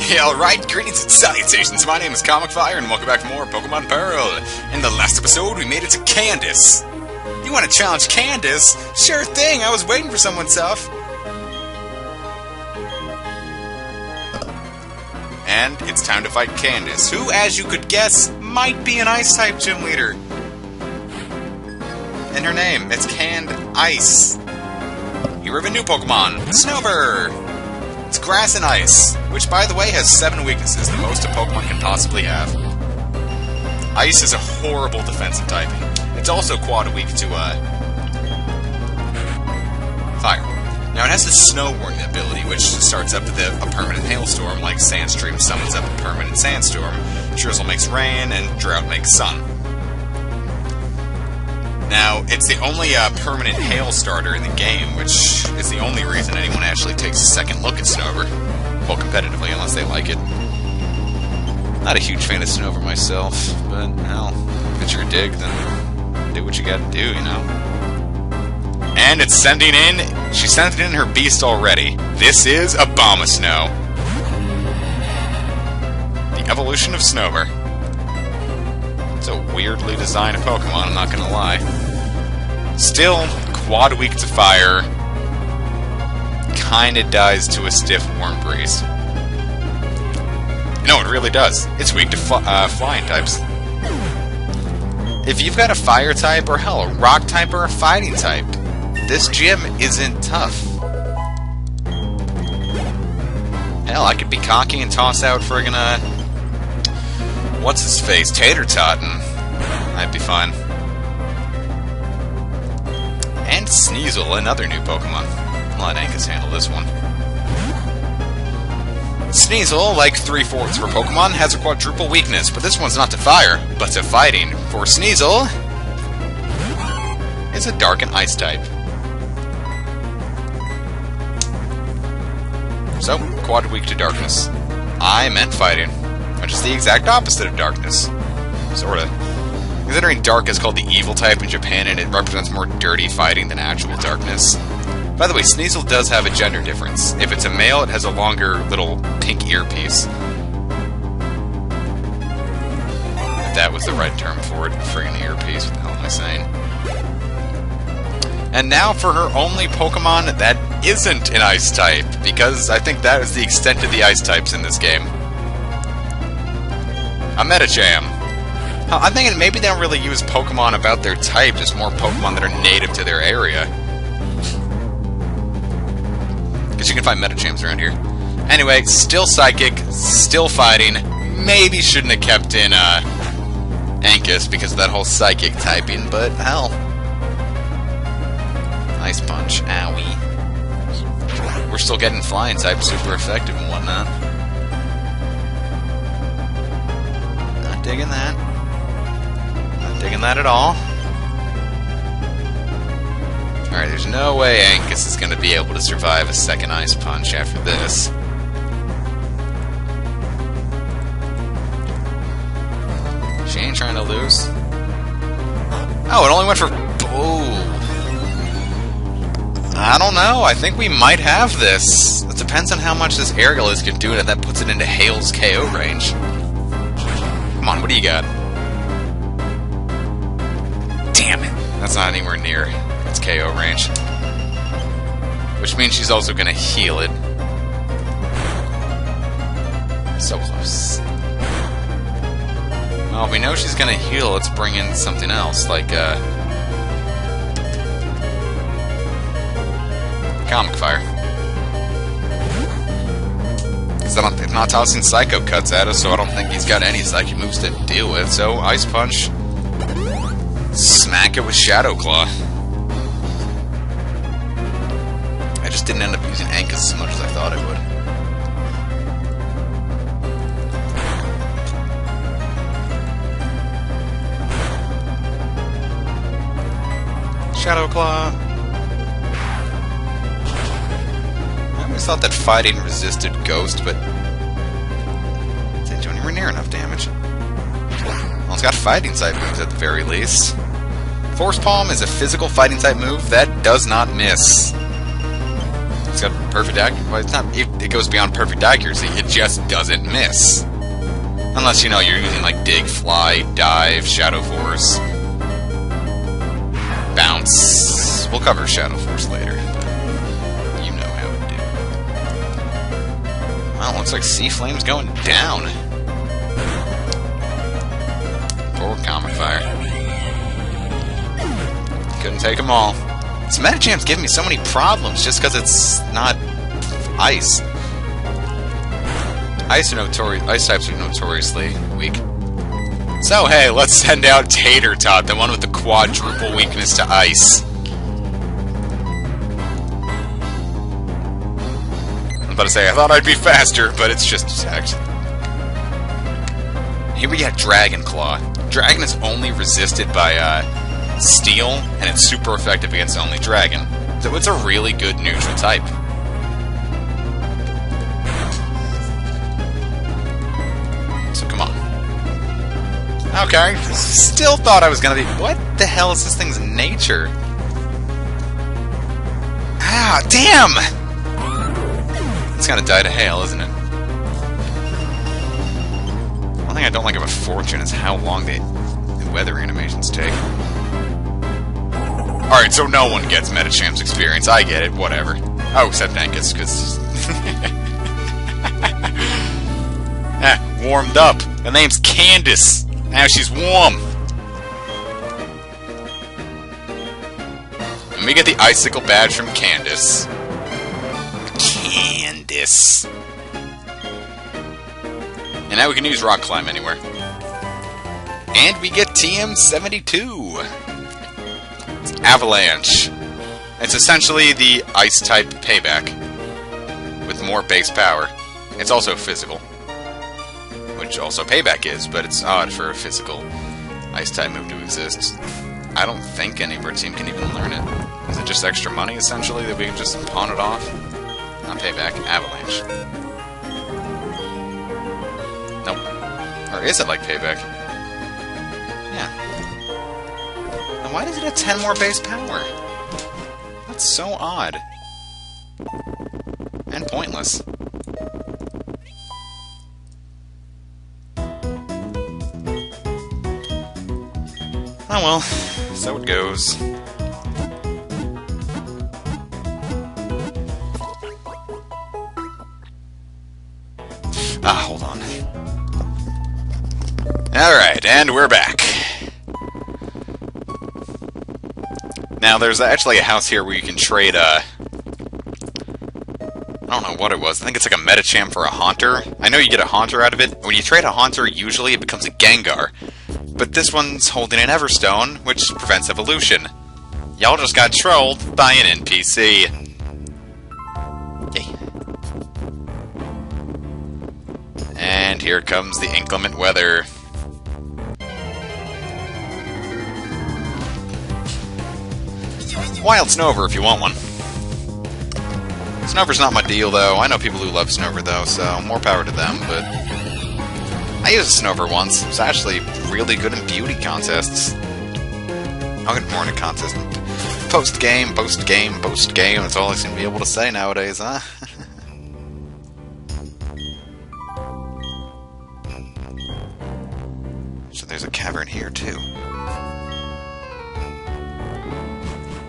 Yeah, alright, greetings and salutations. My name is Comic Fire, and welcome back for more Pokemon Pearl. In the last episode, we made it to Candice. You want to challenge Candice? Sure thing, I was waiting for someone tough. And it's time to fight Candice, who, as you could guess, might be an Ice-type gym leader. In her name, it's Candice. Here we have a new Pokemon, Snover. It's grass and ice, which, by the way, has 7 weaknesses, the most a Pokemon can possibly have. Ice is a horrible defensive typing. It's also quad weak to, fire. Now, it has the Snow Warning ability, which starts up with a permanent hailstorm, like Sandstream summons up a permanent sandstorm, Drizzle makes rain, and Drought makes sun. Now, it's the only permanent hail starter in the game, which is the only reason anyone actually takes a second look at Snover. Well, competitively, unless they like it. Not a huge fan of Snover myself, but, hell, if it's your dig, then do what you gotta do, you know? And it's sending in... She sent in her beast already. This is Abomasnow. The evolution of Snover. It's a weirdly designed Pokemon, I'm not gonna lie. Still, quad weak to fire. Kinda dies to a stiff warm breeze. No, it really does. It's weak to flying types. If you've got a fire type, or hell, a rock type or a fighting type, this gym isn't tough. Hell, I could be cocky and toss out friggin' what's his face? Tater Tot, and that'd be fine. And Sneasel, another new Pokemon. I'll let Angus handle this one. Sneasel, like 3/4 for Pokemon, has a quadruple weakness, but this one's not to fire, but to fighting. For Sneasel, it's a Dark and Ice type. So, quad weak to darkness. I meant fighting. Which is the exact opposite of darkness. Sorta. Considering dark is called the evil type in Japan, and it represents more dirty fighting than actual darkness. By the way, Sneasel does have a gender difference. If it's a male, it has a longer little pink earpiece. If that was the right term for it. Friggin' earpiece, what the hell am I saying? And now for her only Pokemon that isn't an Ice type, because I think that is the extent of the Ice types in this game. A Medicham. I'm thinking maybe they don't really use Pokemon about their type, just more Pokemon that are native to their area. Because you can find Medichams around here. Anyway, still Psychic, still fighting. Maybe shouldn't have kept in Angus because of that whole Psychic typing, but hell. Ice Punch, owie. We're still getting Flying type super effective and whatnot. Digging that. Not digging that at all. Alright, there's no way Angus is going to be able to survive a second Ice Punch after this. She ain't trying to lose. Oh, it only went for... Oh. I don't know. I think we might have this. It depends on how much this Aerialist can do, and that puts it into Hail's KO range. Come on, what do you got? Damn it. That's not anywhere near its KO range. Which means she's also going to heal it. So close. Well, if we know she's going to heal, let's bring in something else, like, Comic Fire. It's not tossing Psycho Cuts at us, so I don't think he's got any Psychic moves to deal with. So, Ice Punch. Smack it with Shadow Claw. I just didn't end up using Angus as much as I thought I would. Shadow Claw. I thought that fighting resisted Ghost, but it didn't do anywhere near enough damage. Well, it's got fighting type moves at the very least. Force Palm is a physical fighting type move that does not miss. It's got perfect accuracy. Well, it's not. It goes beyond perfect accuracy. It just doesn't miss. Unless, you know, you're using, like, dig, fly, dive, shadow force, bounce. We'll cover shadow force later, but you know how to do it. Well, looks like Sea Flame's going down. Poor Comet Fire. Couldn't take them all. This Metacham's giving me so many problems just because it's not ice. Ice types are notoriously weak. So hey, let's send out Tater Tot, the one with the quadruple weakness to ice. I was about to say, I thought I'd be faster, but it's just attacked. Here we got Dragon Claw. Dragon is only resisted by Steel, and it's super effective against only Dragon. So it's a really good neutral type. So come on. Okay, still thought I was gonna be... What the hell is this thing's nature? Ah, damn! It's gonna die to hail, isn't it? One thing I don't like about Fortune is how long the weather animations take. Alright, so no one gets Metacham's experience. I get it, whatever. Oh, except Angus, because... warmed up. Her name's Candice. Now she's warm. And we get the Icicle Badge from Candice. Candice. And now we can use Rock Climb anywhere. And we get TM72. It's Avalanche. It's essentially the Ice-type payback. With more base power. It's also physical. Which also payback is, but it's odd for a physical Ice-type move to exist. I don't think any of our team can even learn it. Is it just extra money, essentially, that we can just pawn it off? Not payback, Avalanche. Nope. Or is it like payback? Yeah. And why does it have 10 more base power? That's so odd. And pointless. Oh well, so it goes. Ah, hold on. Alright, and we're back. Now, there's actually a house here where you can trade, I don't know what it was. I think it's like a Metacham for a Haunter. I know you get a Haunter out of it. When you trade a Haunter, usually it becomes a Gengar. But this one's holding an Everstone, which prevents evolution. Y'all just got trolled by an NPC. Yay. And here comes the inclement weather. Wild Snover if you want one. Snover's not my deal, though. I know people who love Snover, though, so more power to them, but... I used a Snover once. It was actually really good in beauty contests. I'll get more into contests. Post-game, post-game, post-game. That's all I seem to be able to say nowadays, huh? So there's a cavern here, too.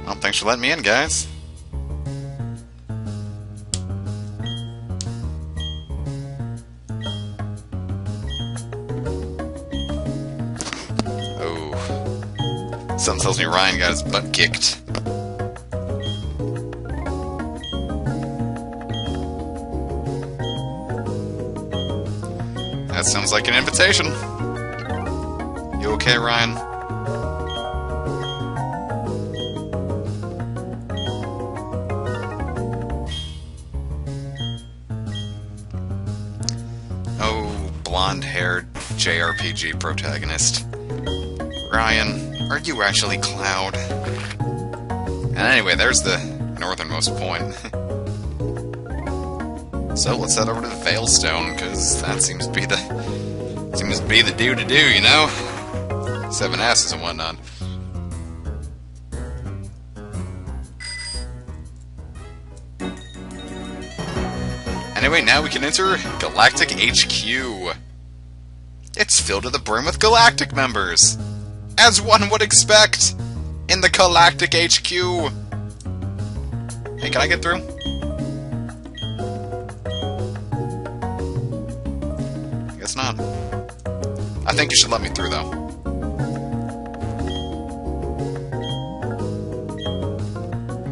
Well, thanks for letting me in, guys. Something tells me Ryan got his butt kicked. That sounds like an invitation. You okay, Ryan? Oh, blonde-haired JRPG protagonist. Ryan. Are you actually Cloud? And anyway, there's the northernmost point. So let's head over to the Veilstone, because that seems to be the do to do, you know? 7 asses and whatnot. Anyway, now we can enter Galactic HQ. It's filled to the brim with Galactic members, as one would expect in the Galactic HQ. Hey, can I get through? Guess not. I think you should let me through, though.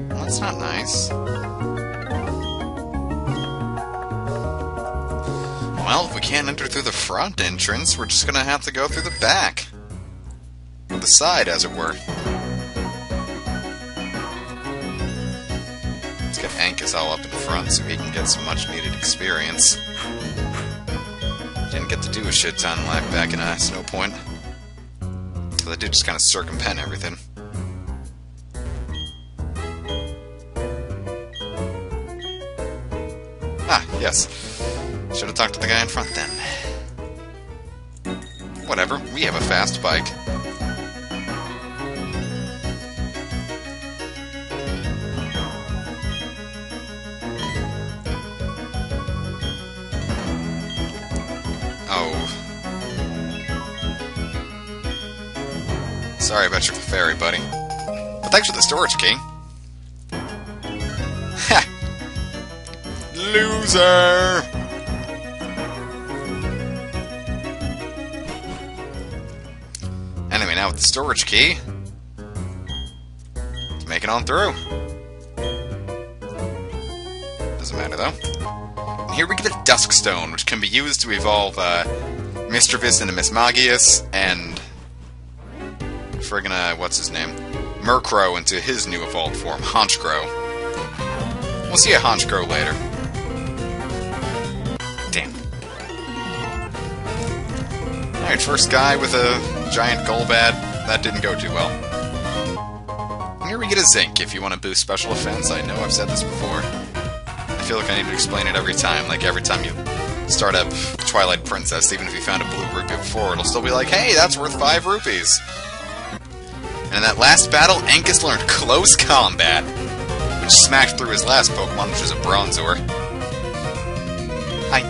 Well, that's not nice. Well, if we can't enter through the front entrance, we're just gonna have to go through the back. Or the side, as it were. Let's get Ancus all up in front so he can get some much-needed experience. Didn't get to do a shit ton back in Snow Point. So they did just kind of circumvent everything. Ah, yes. Should have talked to the guy in front then. Whatever, we have a fast bike. Oh. Sorry about your ferry, buddy. But thanks for the storage key. Ha! Loser! Anyway, now with the storage key, let's make it on through. Doesn't matter, though. And here we get the Dusk Stone, which can be used to evolve Mischievous into Mismagius, and friggin' what's his name? Murkrow into his new evolved form, Honchkrow. We'll see a Honchkrow later. Damn. Alright, first guy with a giant Golbat. That didn't go too well. And here we get a Zinc, if you want to boost special offense. I know I've said this before. I feel like I need to explain it every time. Like, every time you start up Twilight Princess, even if you found a blue rupee before, it'll still be like, hey, that's worth 5 rupees. And in that last battle, Ancus learned Close Combat, which smashed through his last Pokemon, which was a Bronzor. Hi.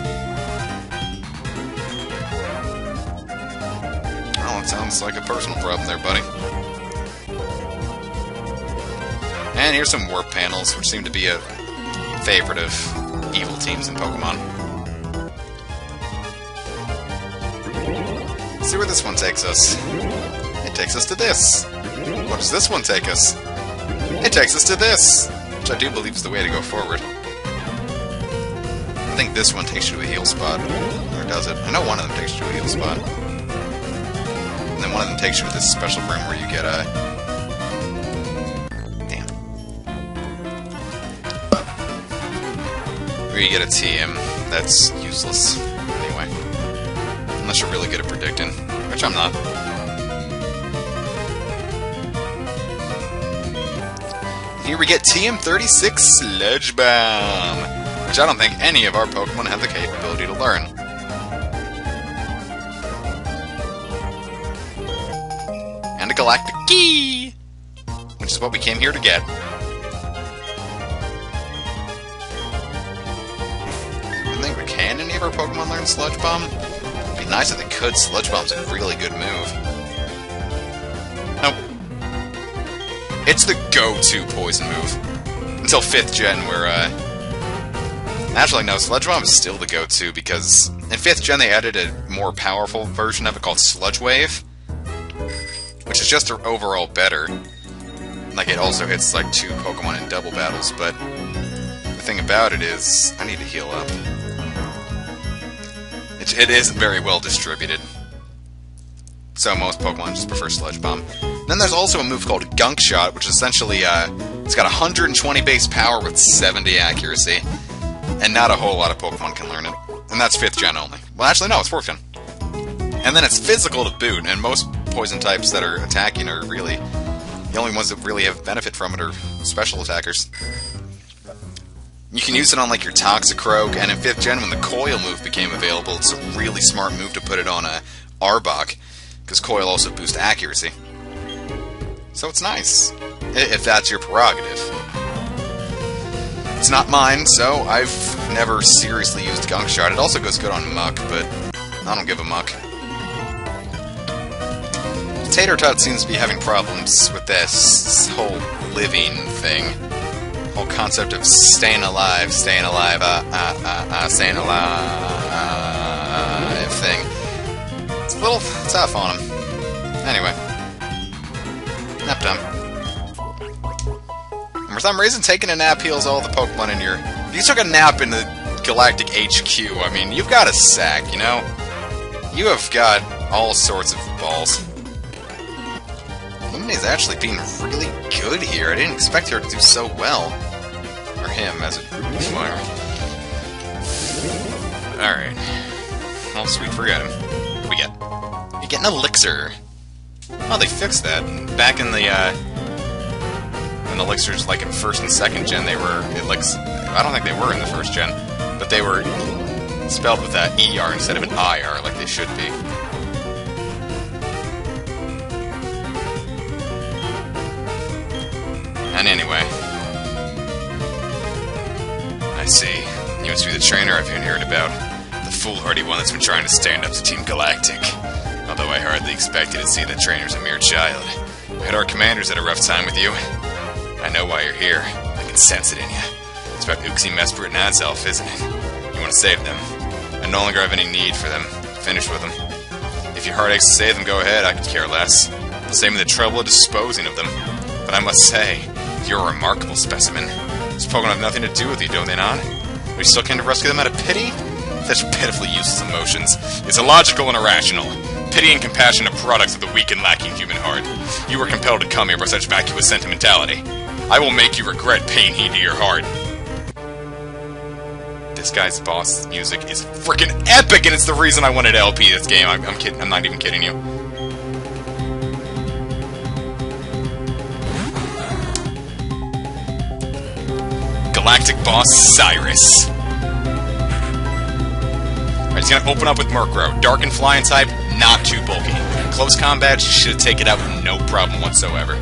Well, it sounds like a personal problem there, buddy. And here's some warp panels, which seem to be a favorite of evil teams in Pokemon. Let's see where this one takes us. It takes us to this. What does this one take us? It takes us to this, which I do believe is the way to go forward. I think this one takes you to a heal spot. Or does it? I know one of them takes you to a heal spot. And then one of them takes you to this special room where you get a... Damn. Where you get a TM that's useless. Anyway. Unless you're really good at predicting. Which I'm not. Here we get TM36 Sludge Bomb, which I don't think any of our Pokemon have the capability to learn. And a Galactic Key, which is what we came here to get. I think we can any of our Pokemon learn Sludge Bomb? It'd be nice if they could. Sludge Bomb's a really good move. Nope. It's the go-to poison move. Until 5th gen, where, actually, no, Sludge Bomb is still the go-to, because in 5th gen they added a more powerful version of it called Sludge Wave, which is just overall better. Like, it also hits, like, 2 Pokemon in double battles, but the thing about it is, I need to heal up. It isn't very well distributed. So most Pokemon just prefer Sludge Bomb. Then there's also a move called Gunk Shot, which essentially, it's got 120 base power with 70 accuracy. And not a whole lot of Pokemon can learn it. And that's 5th gen only. Well, actually, no, it's 4th gen. And then it's physical to boot, and most poison types that are attacking are really... The only ones that really have benefit from it are special attackers. You can use it on, like, your Toxicroak, and in 5th gen, when the Coil move became available, it's a really smart move to put it on a Arbok, because Coil also boosts accuracy. So it's nice, if that's your prerogative. It's not mine, so I've never seriously used Gunk Shot. It also goes good on Muck, but I don't give a muck. Tater Tot seems to be having problems with this whole living thing. Whole concept of staying alive thing. It's a little tough on him. Anyway. Nap time. And for some reason, taking a nap heals all the Pokemon in your... If you took a nap in the Galactic HQ, I mean, you've got a sack, you know? You have got all sorts of balls. Lumina's actually being really good here. I didn't expect her to do so well. Or him, as it were. Alright. Well, sweet, forget him. What do we get? You get an elixir. Oh, they fixed that. Back in the, when elixirs, like in first and second gen, they were, I don't think they were in the first gen, but they were spelled with that ER instead of an IR, like they should be. And anyway, I see. You must be the trainer I've heard about. The foolhardy one that's been trying to stand up to Team Galactic. Although I hardly expected to see that trainer's a mere child. We had our commanders had a rough time with you. I know why you're here. I can sense it in you. It's about Uxie, Mesprit, and Adself, isn't it? You want to save them. I no longer have any need for them. Finish with them. If your heart aches to save them, go ahead. I could care less. I'll save me the trouble of disposing of them. But I must say, you're a remarkable specimen. These Pokemon have nothing to do with you, don't they not? We still came to rescue them out of pity? Such pitifully useless emotions. It's illogical and irrational. Pity and compassion are products of the weak and lacking human heart. You were compelled to come here by such vacuous sentimentality. I will make you regret paying heed to your heart. This guy's boss music is freaking epic, and it's the reason I wanted to LP this game. I'm kidding. I'm not even kidding you. Galactic boss Cyrus. Alright, he's gonna open up with Murkrow. Dark and Flying type, not too bulky. Close combat, you should take it out with no problem whatsoever.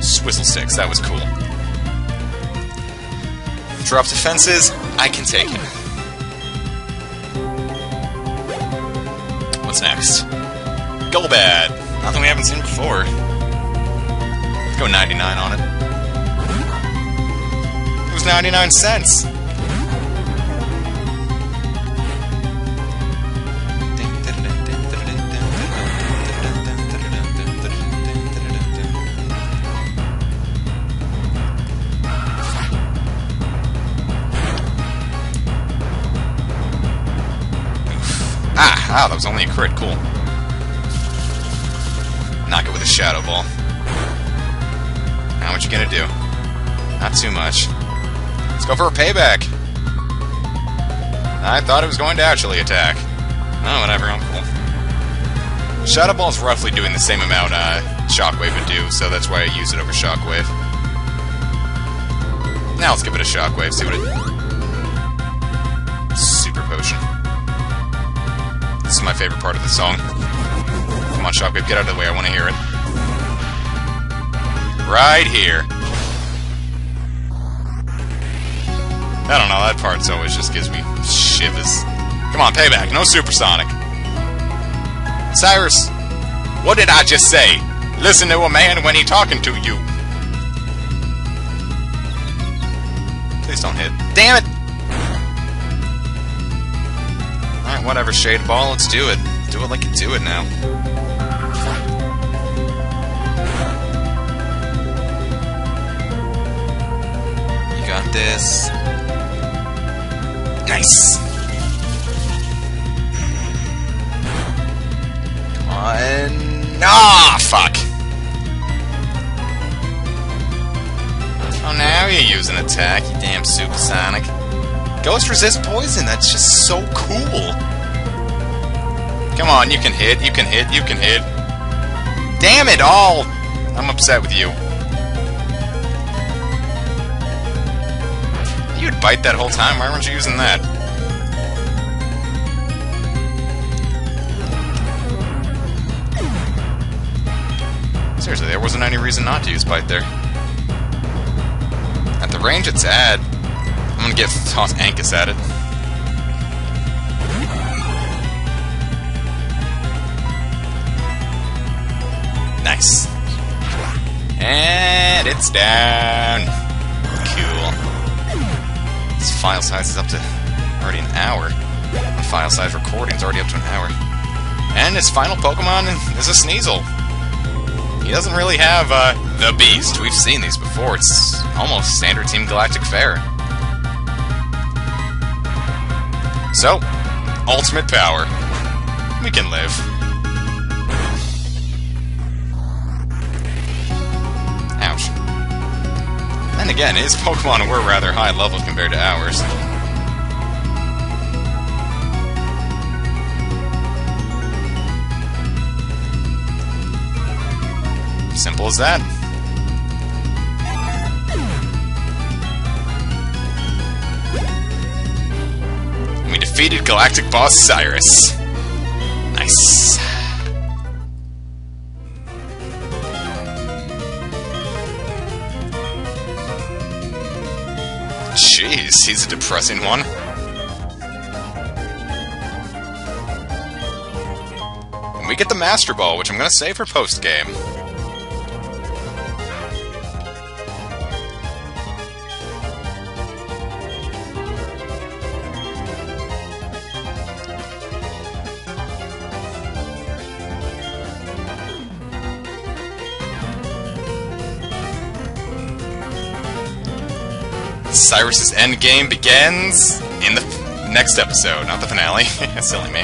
Swizzle Sticks, that was cool. Drop defenses, I can take it. What's next? Golbat! Nothing we haven't seen before. Let's go 99 on it. It was 99 cents! Ah, that was only a crit. Cool. Knock it with a Shadow Ball. Now what you gonna do? Not too much. Let's go for a payback. I thought it was going to actually attack. Oh, whatever. I'm cool. Shadow Ball is roughly doing the same amount Shockwave would do, so that's why I use it over Shockwave. Now let's give it a Shockwave, see what it... Super Potion. This is my favorite part of the song. Come on, Shockwave, get out of the way, I want to hear it. Right here. I don't know, that part's always just gives me shivers. Come on, payback, no supersonic. Cyrus, what did I just say? Listen to a man when he talking to you. Please don't hit. Damn it! Alright, whatever, Shade Ball, let's do it. Do it like you do it now. You got this. Nice! Come on. Ah, fuck! Oh, now you're using attack, you damn supersonic. Ghost resist poison, that's just so cool. Come on, you can hit, you can hit, you can hit. Damn it all! I'm upset with you. You'd bite that whole time, why weren't you using that? Seriously, there wasn't any reason not to use bite there. the range it's at, I'm gonna toss Ankus at it. Nice. And it's down. Cool. This file size is up to already an hour. The file size recording is already up to an hour. And his final Pokemon is a Sneasel. He doesn't really have the Beast. We've seen these before. It's almost standard Team Galactic fare. So, ultimate power. We can live. Ouch. Then again, his Pokemon were rather high level compared to ours. Simple as that. We defeated Galactic Boss Cyrus. Nice. Jeez, he's a depressing one. And we get the Master Ball, which I'm gonna save for post-game. Cyrus's endgame begins in the next episode, not the finale. Silly me.